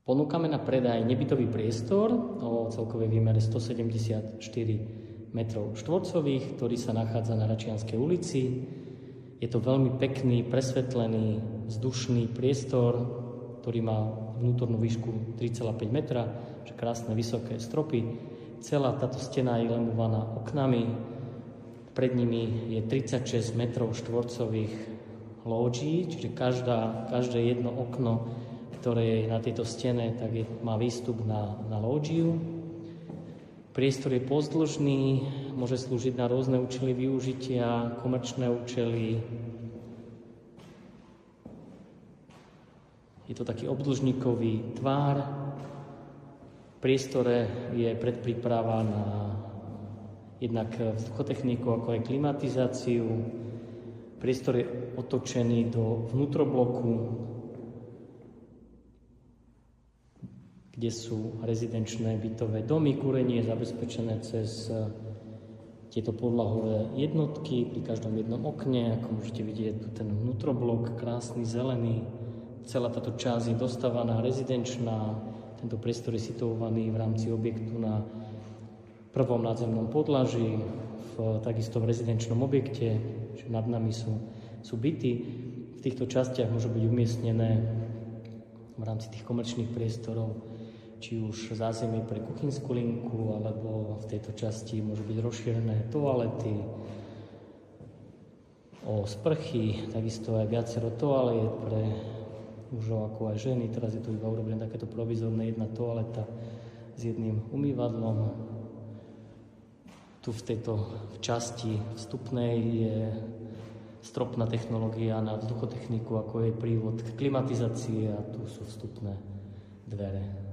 Ponúkame na predaj nebytový priestor o celkovej výmere 174 metrov štvorcových, ktorý sa nachádza na Račianskej ulici. Je to veľmi pekný, presvetlený, vzdušný priestor, ktorý má vnútornú výšku 3,5 metra, že krásne vysoké stropy. Celá táto stena je lemovaná oknami. Pred nimi je 36 metrov štvorcových lóží, čiže každé jedno okno, ktoré je na tejto stene, tak má výstup na lóžiu. Priestor je pozdĺžný, môže slúžiť na rôzne účely využitia, komerčné účely. Je to taký obdĺžnikový tvár. V priestore je predpríprava na jednak vzduchotechniku, ako aj klimatizáciu. Priestor je otočený do vnútrobloku, kde sú rezidenčné bytové domy. Kúrenie je zabezpečené cez tieto podlahové jednotky pri každom jednom okne. Ako môžete vidieť, tu ten vnútroblok, krásny, zelený. Celá táto časť je dostávaná rezidenčná. Tento priestor je situovaný v rámci objektu na prvom nadzemnom podlaží, takisto v rezidenčnom objekte, že nad nami sú byty. V týchto častiach môžu byť umiestnené v rámci tých komerčných priestorov či už zázemie pre kuchynskú linku, alebo v tejto časti môžu byť rozšírené toalety, o sprchy, takisto aj viacero toaliet pre mužov ako aj ženy. Teraz je tu iba urobené takéto provizorné jedna toaleta s jedným umývadlom. Tu v tejto časti vstupnej je stropná technológia na vzduchotechniku, ako je prívod k klimatizácii, a tu sú vstupné dvere.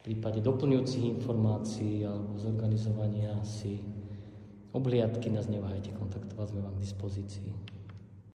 V prípade doplňujúcich informácií alebo zorganizovania si obhliadky nás neváhajte kontaktovať, sme vám k dispozícii.